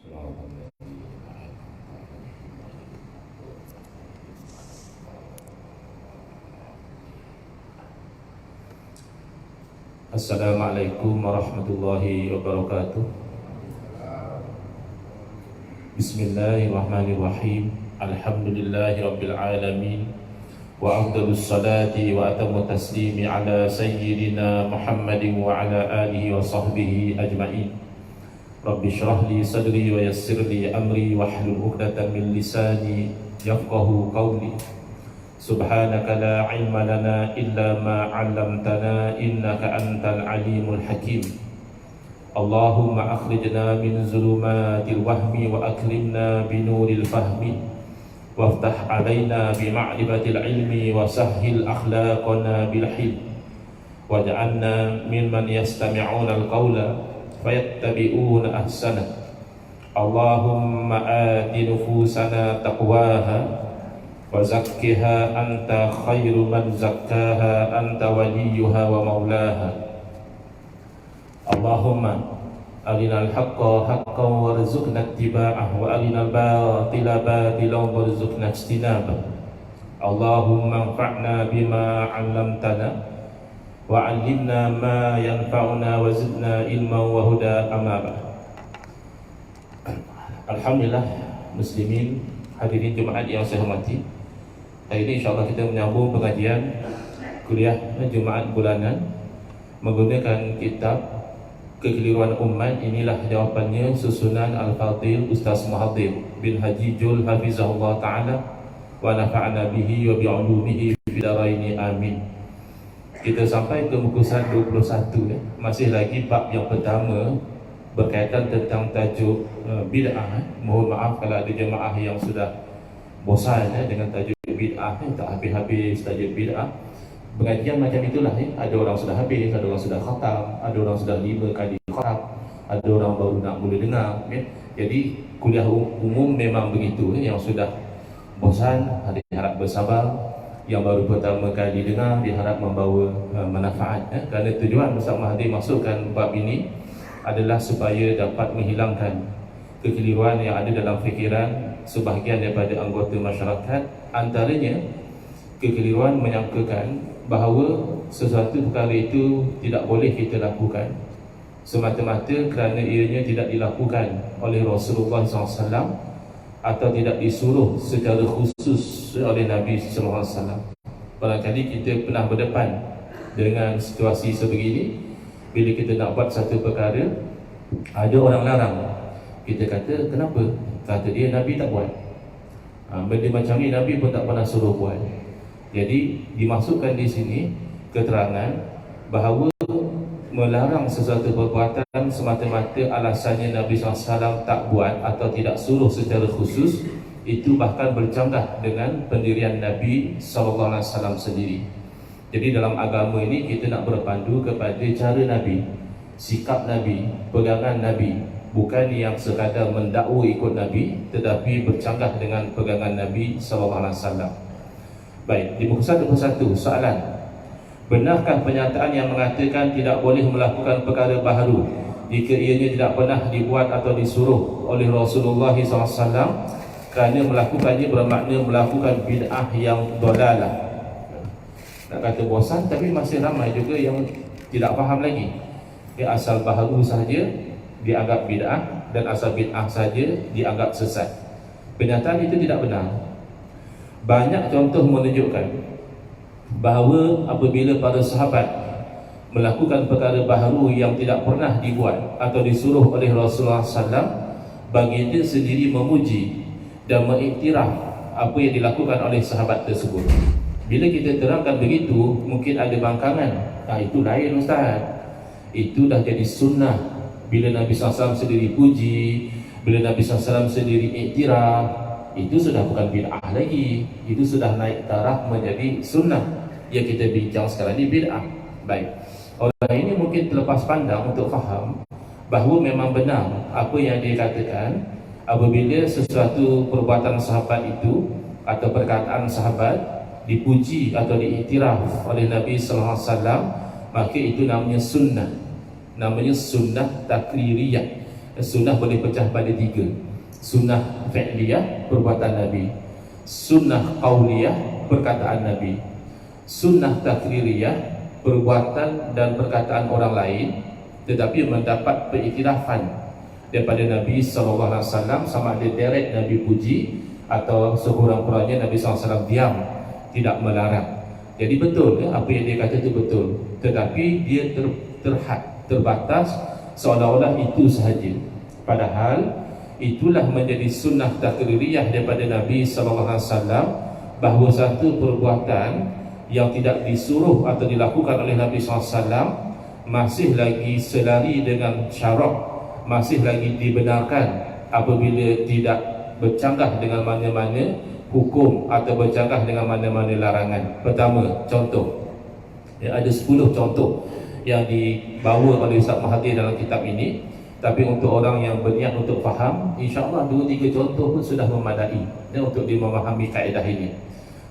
Assalamualaikum warahmatullahi wabarakatuh. Bismillahirrahmanirrahim. Alhamdulillahi rabbil alamin. Wa afdalus salati wa atammu taslimi ala sayyidina Muhammadin wa ala alihi wa sahbihi ajma'in. Rabbi shrah li sadri wa yassir li amri wahlul 'uqdatam min lisani yafqahu qawli. Subhanaka la ilma lana illa ma 'allamtana innaka antal alimul hakim. Allahumma akhrijna min zulumatil wahmi wa akrimna binuril fahmi waftah 'alaina bi ma'rifatil ilmi wa sahhil akhlaqana bil hilm waj'alna mimman yastami'una al-qawla fayattabi'una ahsana. Allahumma ati nufusana taqwaha wa zakkiha anta khairu man zakkaha anta waliyuha wa maulaha. Allahumma arinal haqqa haqqan warzuqna ittiba'ah wa arinal batila batilan warzuqna ijtinabah. Allahumma anfa'na bima 'allamtana wa 'allimna ma yanfa'una wa zidna ilman wa huda amaba. Alhamdulillah muslimin, hadirin Jumaat yang saya hormati. Hari ini insyaAllah kita menyambung pengajian kuliah Jumaat bulanan menggunakan kitab Kekeliruan Umat. Inilah jawapannya, susunan Al-Fadhil Ustaz Muhaddir bin Haji Jul Hafizahullah Ta'ala wa nafa'ana bihi wa bi'ulumihi fi daraini amin. Kita sampai ke muka 21 ya. Masih lagi bab yang pertama berkaitan tentang tajuk bid'ah. Mohon maaf kalau ada jemaah yang sudah bosan dengan tajuk bid'ah, tak habis-habis tajuk bid'ah. Pengajian macam itulah ya. Ada orang sudah habis, ada orang sudah khatam, ada orang sudah 5 kali khatam, ada orang baru nak mula dengar ya. Jadi kuliah umum memang begitu ya. Yang sudah bosan diharap bersabar, yang baru pertama kali dengar diharap membawa manfaat ya. Kerana tujuan Ustaz Mahathir masukkan bab ini adalah supaya dapat menghilangkan kekeliruan yang ada dalam fikiran sebahagian daripada anggota masyarakat. Antaranya kekeliruan menyangkakan bahawa sesuatu perkara itu tidak boleh kita lakukan semata-mata kerana ianya tidak dilakukan oleh Rasulullah SAW atau tidak disuruh secara khusus oleh Nabi SAW. Barangkali kita pernah berdepan dengan situasi sebegini. Bila kita nak buat satu perkara, ada orang larang, kita kata kenapa? Kata dia Nabi tak buat. Benda macam ni Nabi pun tak pernah suruh buat. Jadi dimasukkan di sini keterangan bahawa melarang sesuatu perbuatan semata-mata alasannya Nabi SAW tak buat atau tidak suruh secara khusus, itu bahkan bercanggah dengan pendirian Nabi SAW sendiri. Jadi dalam agama ini kita nak berpandu kepada cara Nabi, sikap Nabi, pegangan Nabi, bukan yang sekadar mendakwa ikut Nabi, tetapi bercanggah dengan pegangan Nabi SAW. Baik, di muka 1 soalan. Benarkah pernyataan yang mengatakan tidak boleh melakukan perkara baharu jika ianya tidak pernah dibuat atau disuruh oleh Rasulullah SAW, kerana melakukannya bermakna melakukan bid'ah yang dolalah? Nak kata bosan, tapi masih ramai juga yang tidak faham lagi. Dia asal baharu sahaja dianggap bid'ah, dan asal bid'ah saja dianggap sesat. Pernyataan itu tidak benar. Banyak contoh menunjukkan bahawa apabila para sahabat melakukan perkara baharu yang tidak pernah dibuat atau disuruh oleh Rasulullah SAW, baginda sendiri memuji dan mengiktiraf apa yang dilakukan oleh sahabat tersebut. Bila kita terangkan begitu, mungkin ada bangkangan, itu lain Ustaz, itu dah jadi sunnah. Bila Nabi SAW sendiri puji, bila Nabi SAW sendiri iktiraf, itu sudah bukan bid'ah lagi, itu sudah naik taraf menjadi sunnah. Yang kita bincang sekarang ni bid'ah. Baik, orang ini mungkin terlepas pandang untuk faham bahawa memang benar apa yang dikatakan apabila sesuatu perbuatan sahabat itu atau perkataan sahabat dipuji atau diiktiraf oleh Nabi SAW, maka itu namanya sunnah, namanya sunnah takririyah. Sunnah boleh pecah pada tiga. Sunnah fi'liyah, perbuatan Nabi. Sunnah qauliyah, perkataan Nabi. Sunnah takririyah, perbuatan dan perkataan orang lain, tetapi mendapat periktirafan daripada Nabi SAW, sama ada direct Nabi puji atau sekurang-kurangnya Nabi SAW diam, tidak melarang. Jadi betul apa yang dia kata itu betul, tetapi dia terbatas seolah-olah itu sahaja. Padahal itulah menjadi sunnah takririyah daripada Nabi SAW, bahawa satu perbuatan yang tidak disuruh atau dilakukan oleh Nabi SAW masih lagi selari dengan syarak, masih lagi dibenarkan apabila tidak bercanggah dengan mana-mana hukum atau bercanggah dengan mana-mana larangan. Pertama, contoh, ada 10 contoh yang dibawa oleh Ustaz Mahathir dalam kitab ini. Tapi untuk orang yang berniat untuk faham, insya-Allah 2-3 contoh pun sudah memadai untuk dia memahami kaedah ini.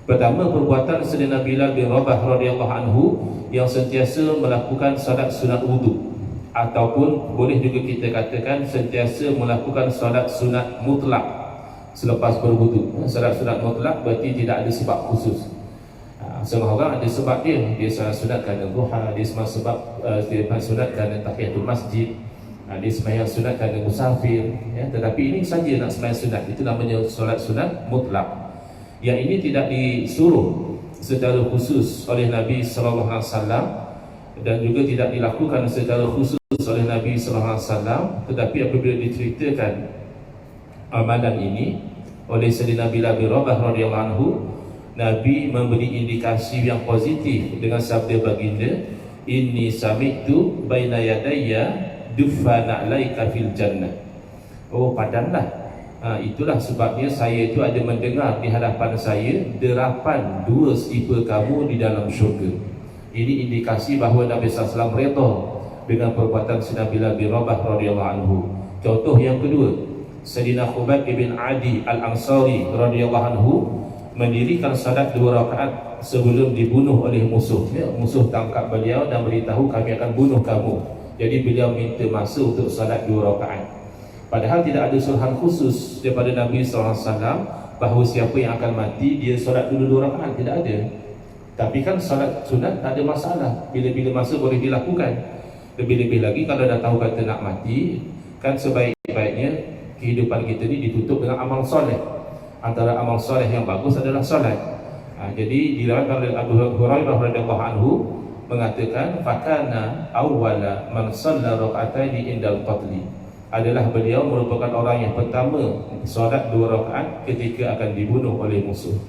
Pertama, perbuatan Sayyidina Bilal bin Rabah radhiyallahu anhu yang sentiasa melakukan solat sunat wudu, ataupun boleh juga kita katakan sentiasa melakukan solat sunat mutlak selepas berwudu. Solat sunat mutlak berarti tidak ada sebab khusus. Setengah orang ada sebab dia solat sunat kerana duha, dia sebab dia sunat kerana tahiyatul masjid, dia sembahyang sunat kerana musafir, tetapi ini saja nak sembahyang sunat, itu namanya solat sunat mutlak. Yang ini tidak disuruh secara khusus oleh Nabi sallallahu alaihi wasallam dan juga tidak dilakukan secara khusus oleh Nabi sallallahu alaihi wasallam, tetapi apabila diceritakan amalan ini oleh Sayyidina Bilal bin Rabah radhiyallahu anhu, Nabi memberi indikasi yang positif dengan sabda baginda, inni sami'tu baina yadayya dufana alaika fil jannah. Oh, padanlah. Itulah sebabnya saya itu ada mendengar di hadapan saya derapan 2 selipar kamu di dalam syurga. Ini indikasi bahawa Nabi SAW redha dengan perbuatan Sayyidina Bilal bin Rabah radhiyallahu anhu. Contoh yang kedua, Sayyidina Khubayb bin Adi Al-Ansari radhiyallahu anhu mendirikan salat 2 rakaat sebelum dibunuh oleh musuh. Musuh tangkap beliau dan beritahu, kami akan bunuh kamu. Jadi beliau minta masa untuk salat 2 rakaat. Padahal tidak ada suruhan khusus daripada Nabi SAW bahawa siapa yang akan mati dia solat dulu 2 rakaat, tidak ada. Tapi kan solat sunat tak ada masalah, bila-bila masa boleh dilakukan. Lebih-lebih lagi kalau dah tahu kata nak mati, kan sebaik-baiknya kehidupan kita ni ditutup dengan amal soleh. Antara amal soleh yang bagus adalah solat. Jadi diriwayatkan oleh Abu Hurairah radhiyallahu anhu mengatakan, fakana awwala man shalla raka'ataini indal qatli, adalah beliau merupakan orang yang pertama solat 2 rakaat ketika akan dibunuh oleh musuh.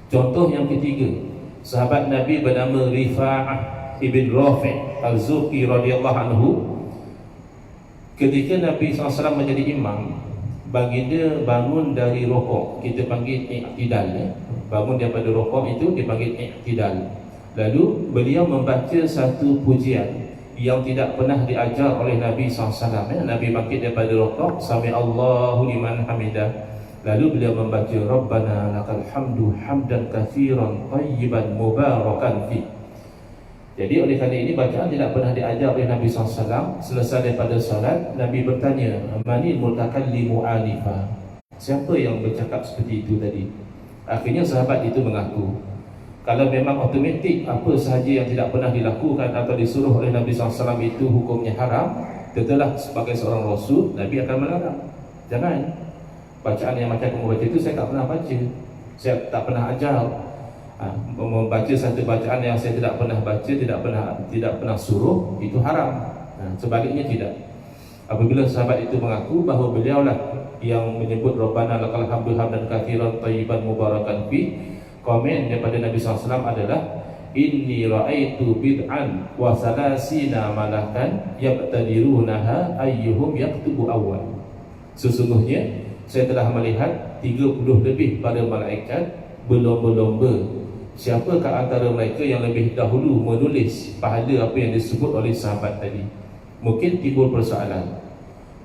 Contoh yang ketiga, sahabat Nabi bernama Rifa'ah ibn Rafi' al-Zuhri radhiyallahu anhu, ketika Nabi SAW menjadi imam, baginda bangun dari rukuk, kita panggil i'tidal, bangun daripada rukuk itu dipanggil i'tidal. Lalu beliau membaca satu pujian yang tidak pernah diajar oleh Nabi SAW. Nabi bangkit daripada rukuk, sami Allahu liman hamidah, lalu beliau membaca Rabbana lakal hamdu hamdan katsiran tayyiban mubarakan fi. Jadi oleh kerana ini bacaan tidak pernah diajar oleh Nabi SAW. Selesai daripada salat, Nabi bertanya, manil mutakallimu anifa, siapa yang bercakap seperti itu tadi? Akhirnya sahabat itu mengaku. Kalau memang automatik apa sahaja yang tidak pernah dilakukan atau disuruh oleh Nabi SAW itu hukumnya haram, tentulah sebagai seorang Rasul, Nabi akan melarang. Jangan bacaan yang macam kamu baca itu saya tak pernah baca, saya tak pernah ajar. Membaca satu bacaan yang saya tidak pernah baca, tidak pernah suruh, itu haram. Sebaliknya tidak. Apabila sahabat itu mengaku bahawa beliaulah yang menyebut Rabbana lakal hamdu hamdan katsiran tayyiban mubarakan fi, komen daripada Nabi SAW adalah, inni ra'aitu bid'an wa salasina malakan yabtadirunaha ayyuhum yaktubu awal. Sesungguhnya saya telah melihat 30 lebih para malaikat berlomba-lomba, siapakah antara mereka yang lebih dahulu menulis pahala apa yang disebut oleh sahabat tadi. Mungkin timbul persoalan,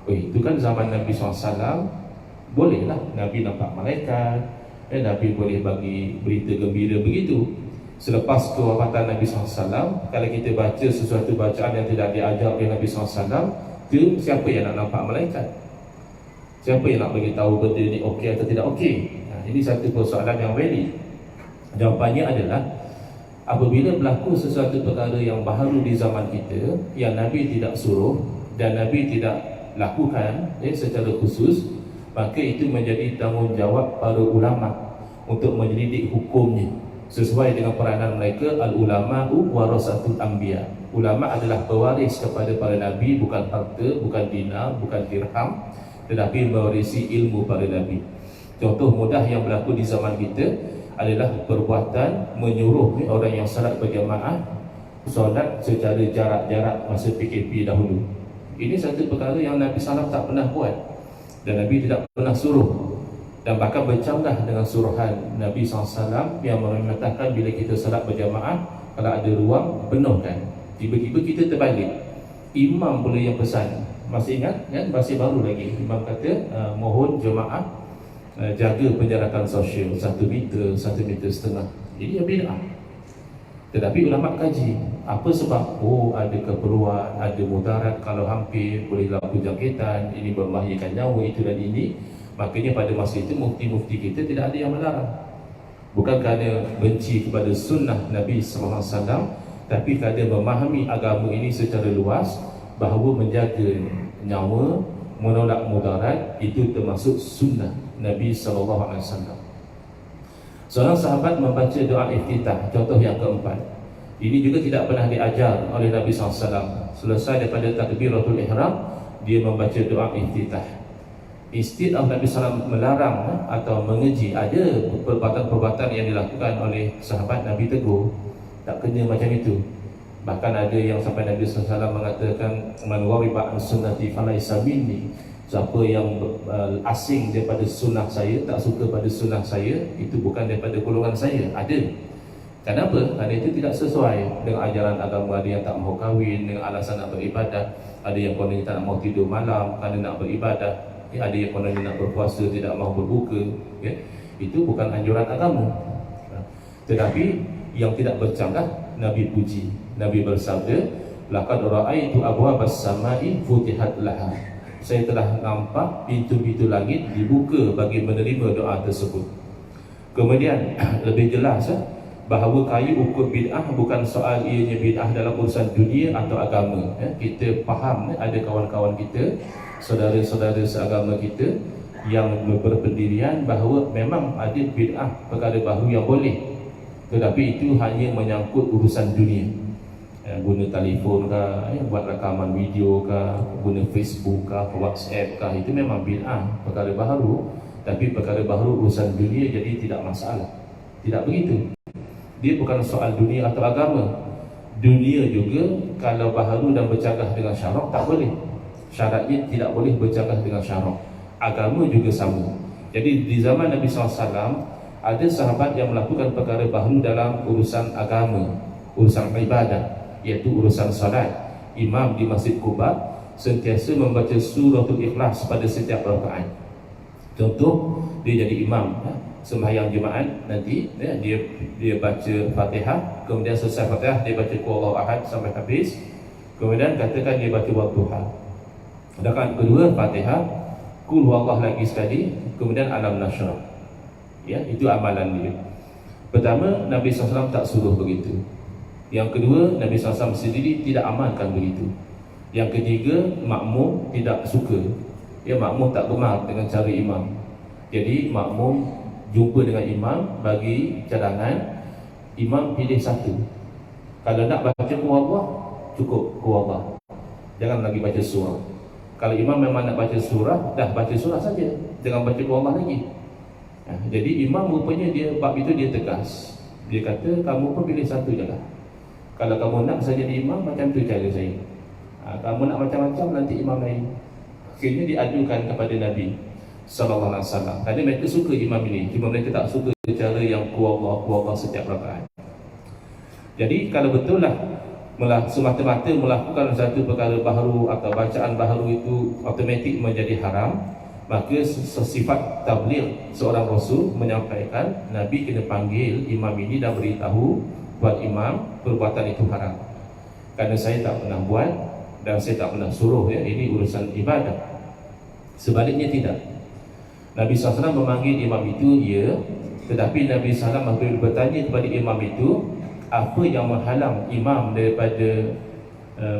itu kan zaman Nabi SAW, bolehlah Nabi nampak malaikat, Nabi boleh bagi berita gembira begitu. Selepas kewafatan Nabi SAW, kalau kita baca sesuatu bacaan yang tidak diajar oleh Nabi SAW, Itu siapa yang nak nampak malaikat? Siapa yang nak bagi tahu benda ni okey atau tidak okey? Ini satu persoalan yang valid. Jawapannya adalah apabila berlaku sesuatu perkara yang baharu di zaman kita yang Nabi tidak suruh dan Nabi tidak lakukan secara khusus, maka itu menjadi tanggungjawab para ulama untuk menyelidik hukumnya sesuai dengan peranan mereka. Al-ulama'u warasatul anbiya. Ulama adalah pewaris kepada para nabi, bukan harta, bukan dinar, bukan dirham, tetapi mewarisi ilmu para nabi. Contoh mudah yang berlaku di zaman kita adalah perbuatan menyuruh orang yang salat berjamaah solat secara jarak-jarak masa PKP dahulu. Ini satu perkara yang Nabi SAW tak pernah buat dan Nabi tidak pernah suruh, dan bahkan bercanggah dengan suruhan Nabi SAW yang mengatakan bila kita salat berjamaah, kalau ada ruang penuhkan. Tiba-tiba kita terbalik, imam pula yang pesan. Masih ingat kan? Masih baru lagi imam kata mohon jemaah jaga penjarakan sosial 1 meter, 1,5 meter. Ini yang bid'ah. Tetapi ulama kaji apa sebab? Oh, ada keperluan, ada mudarat, kalau hampir boleh laku jangkitan, ini membahayakan nyawa, itu dan ini. Makanya pada masa itu mufti-mufti kita tidak ada yang melarang. Bukan kerana benci kepada sunnah Nabi SAW, tapi kerana memahami agama ini secara luas, bahawa menjaga nyawa, menolak mudarat, itu termasuk sunnah Nabi SAW. Seorang sahabat membaca doa iftitah, contoh yang keempat. Ini juga tidak pernah diajar oleh Nabi SAW. Selesai daripada takbiratul ihram, dia membaca doa iftitah. Istilah Nabi SAW melarang atau mengeji. Ada perbuatan-perbuatan yang dilakukan oleh sahabat Nabi tegur, tak kena macam itu. Bahkan ada yang sampai Nabi SAW mengatakan, man wariba an sunnati falaysa minni. Siapa yang asing daripada sunnah saya, tak suka pada sunnah saya, itu bukan daripada golongan saya. Ada. Kenapa? Kerana itu tidak sesuai dengan ajaran agama. Ada yang tak mahu kahwin dengan alasan nak beribadah, ada yang kononnya tak mau tidur malam kerana nak beribadah, ada yang kononnya nak berpuasa, tidak mahu berbuka. Itu bukan anjuran agama. Tetapi yang tidak bercanggah, Nabi puji. Nabi bersabda, laqad ra'aitu abwabas samai futihat laha. Saya telah nampak pintu-pintu langit dibuka bagi menerima doa tersebut. Kemudian lebih jelas bahawa kayu ukur bid'ah bukan soal ianya bid'ah dalam urusan dunia atau agama. Kita faham ada kawan-kawan kita, saudara-saudara seagama kita yang berpendirian bahawa memang ada bid'ah, perkara baru yang boleh, tetapi itu hanya menyangkut urusan dunia. Guna telefon kah, buat rakaman video kah, guna Facebook kah, WhatsApp kah, itu memang bid'ah, perkara baharu. Tapi perkara baharu urusan dunia, jadi tidak masalah. Tidak begitu. Dia bukan soal dunia atau agama. Dunia juga kalau baharu dan bercanggah dengan syarak, tak boleh. Syaratnya tidak boleh bercanggah dengan syarak. Agama juga sama. Jadi di zaman Nabi SAW, ada sahabat yang melakukan perkara baharu dalam urusan agama, urusan ibadah, iaitu urusan salat. Imam di Masjid Quba sentiasa membaca suratul Ikhlas pada setiap rakaat. Contoh, dia jadi imam sembahyang Jumaat, nanti dia baca Fatihah, kemudian selesai Fatihah dia baca Qul Huwallahu Ahad sampai habis, kemudian katakan dia baca Wadduha. Rakaat kedua Fatihah, Qul Huwallahu lagi sekali, kemudian Alam Nashrah. Itu amalan dia. Pertama, Nabi SAW tak suruh begitu. Yang kedua, Nabi SAW sendiri tidak amalkan begitu. Yang ketiga, makmum tidak suka. Makmum tak gemar dengan cara imam. Jadi makmum jumpa dengan imam, bagi cadangan, imam pilih satu. Kalau nak baca Qul, cukup Qul, jangan lagi baca surah. Kalau imam memang nak baca surah, dah baca surah saja, jangan baca Qul lagi. Jadi imam rupanya bab itu dia tegas. Dia kata, kamu pun pilih satu je lah. Kalau kamu nak saya jadi imam, macam tu cara saya. Kamu nak macam-macam, nanti imam lain. Akhirnya diadukan kepada Nabi SAW. Kerana mereka suka imam ini, cuma mereka tak suka cara yang kuat setiap rakaat. Jadi kalau betul lah semata-mata melakukan satu perkara baharu atau bacaan baharu itu automatik menjadi haram, maka sifat tabligh seorang Rasul menyampaikan Nabi kena panggil imam ini dan beritahu buat imam perbuatan itu haram. Kerana saya tak pernah buat, dan saya tak pernah suruh ya, ini urusan ibadah. Sebaliknya tidak. Nabi SAW memanggil imam itu, ya, tetapi Nabi SAW apabila bertanya kepada imam itu, apa yang menghalang imam daripada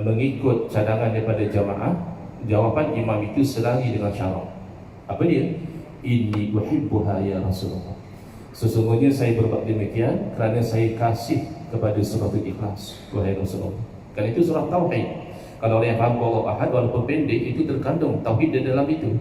mengikut cadangan daripada jamaah, jawapan imam itu selari dengan syarat. Apa dia? Inni uhibbuha ya Rasulullah. Sesungguhnya saya berbuat demikian kerana saya kasih kepada surah Ikhlas, wahai Rasulullah. Kerana itu surah Tauhid. Kalau orang yang faham Allah Ahad walaupun pendek, itu terkandung Tauhid di dalam itu.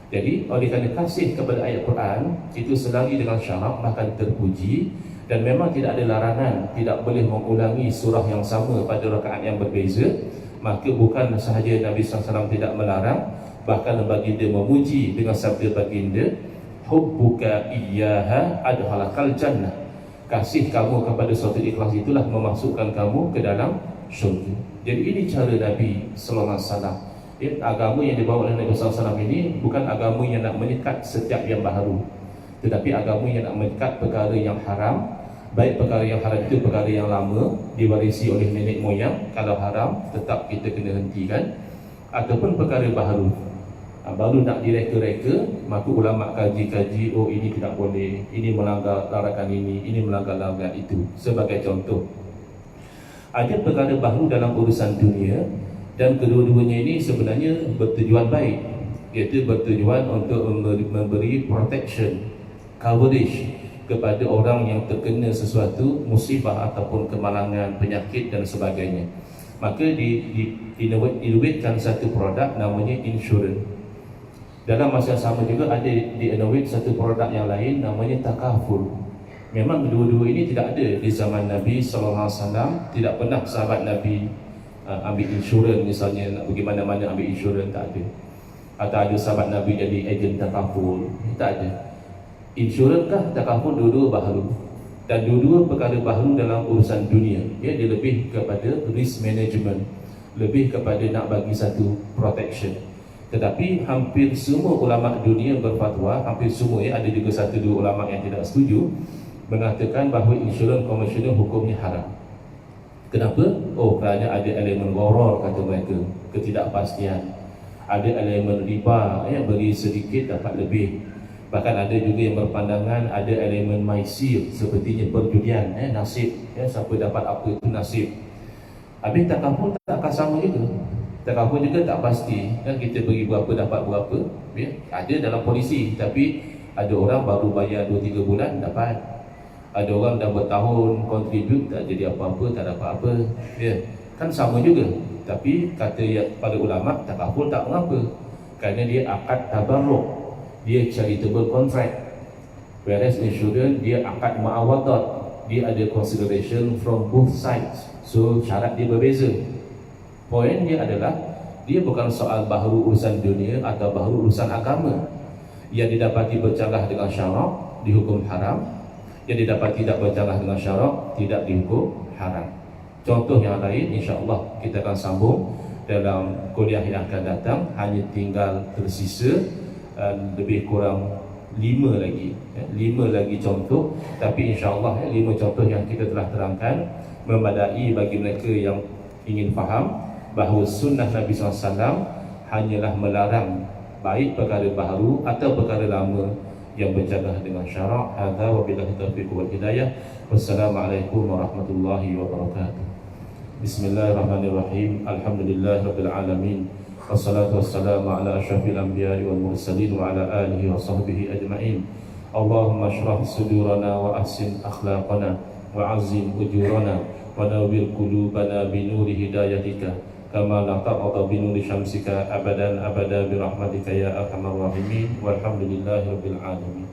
Jadi oleh kerana kasih kepada ayat Quran, itu selari dengan syarat, bahkan terpuji. Dan memang tidak ada larangan, tidak boleh mengulangi surah yang sama pada rakaat yang berbeza. Maka bukan sahaja Nabi SAW tidak melarang, bahkan baginda memuji dengan sabda baginda, hubbuka iyyaha adhalakal jannah. Kasih kamu kepada suatu ikhlas itulah memasukkan kamu ke dalam syurga. Jadi ini cara Nabi SAW. Agama yang dibawa oleh Nabi SAW ini bukan agama yang nak menyekat setiap yang baharu, tetapi agama yang nak menyekat perkara yang haram. Baik perkara yang haram itu perkara yang lama diwarisi oleh nenek moyang, kalau haram tetap kita kena hentikan, ataupun perkara baharu baru nak direka-reka, maka ulama kaji-kaji, oh ini tidak boleh, ini melanggar larangan ini melanggar larangan itu. Sebagai contoh, ada perkara baru dalam urusan dunia, dan kedua-duanya ini sebenarnya bertujuan baik, iaitu bertujuan untuk memberi protection, coverage kepada orang yang terkena sesuatu musibah ataupun kemalangan, penyakit dan sebagainya. Maka di-innovatekan satu produk namanya insurans. Dalam masa yang sama juga ada di-innovate satu produk yang lain namanya takaful. Memang kedua-dua ini tidak ada di zaman Nabi SAW. Tidak pernah sahabat Nabi ambil insurans, misalnya nak pergi mana-mana ambil insurans, tak ada. Atau ada sahabat Nabi jadi ejen takaful, tak ada. Insurans kah takaful, dua-dua baharu. Dan dua-dua perkara baharu dalam urusan dunia. Dia lebih kepada risk management, lebih kepada nak bagi satu protection. Tetapi hampir semua ulama dunia berfatwa, hampir semua, ada juga satu dua ulama yang tidak setuju, mengatakan bahawa insurans konvensional hukumnya haram. Kenapa? Oh, kerana ada elemen gharar, kata mereka, ketidakpastian. Ada elemen riba, beri sedikit dapat lebih. Bahkan ada juga yang berpandangan ada elemen maisir, sepertinya perjudian, nasib, siapa dapat apa itu nasib. Habis takaful takkan sama juga. Takaful juga tak pasti, kan kita bagi berapa dapat berapa, ya. Ada dalam polisi, tapi ada orang baru bayar 2-3 bulan dapat. Ada orang dah bertahun contribute tak jadi apa-apa, tak dapat apa, ya. Kan sama juga. Tapi kata pada ulama, takaful tak mengapa, kerana dia akad tabarruk, dia charitable contract. Whereas insurance dia akad muawadat, dia ada consideration from both sides. So syarat dia berbeza. Poin dia adalah, dia bukan soal baharu urusan dunia atau baharu urusan agama. Yang didapati bercanggah dengan syarak dihukum haram, yang didapati tidak bercanggah dengan syarak tidak dihukum haram. Contoh yang lain insya-Allah kita akan sambung dalam kuliah yang akan datang. Hanya tinggal tersisa lebih kurang 5 lagi contoh, tapi insya-Allah 5 contoh yang kita telah terangkan memadai bagi mereka yang ingin faham bahawa sunnah Nabi SAW hanyalah melarang baik perkara baharu atau perkara lama yang bercanggah dengan syarak. Hadza wa billahi taufiq wal hidayah. Wassalamualaikum warahmatullahi wabarakatuh. Bismillahirrahmanirrahim. Alhamdulillahirabbil alamin. Wassalatu wassalamu ala asyrafil anbiya'i wal mursalin wa ala alihi wa sahbihi ajma'in. Allahumma shrah sudurana wa ahsin akhlaqana wa azim ujurana wa nawwir qulubana bi nuri hidayatika kama la taqada bi nuri syamsika abadan abada bi rahmatika ya arhamar rahimin. Walhamdulillahirabbil alamin.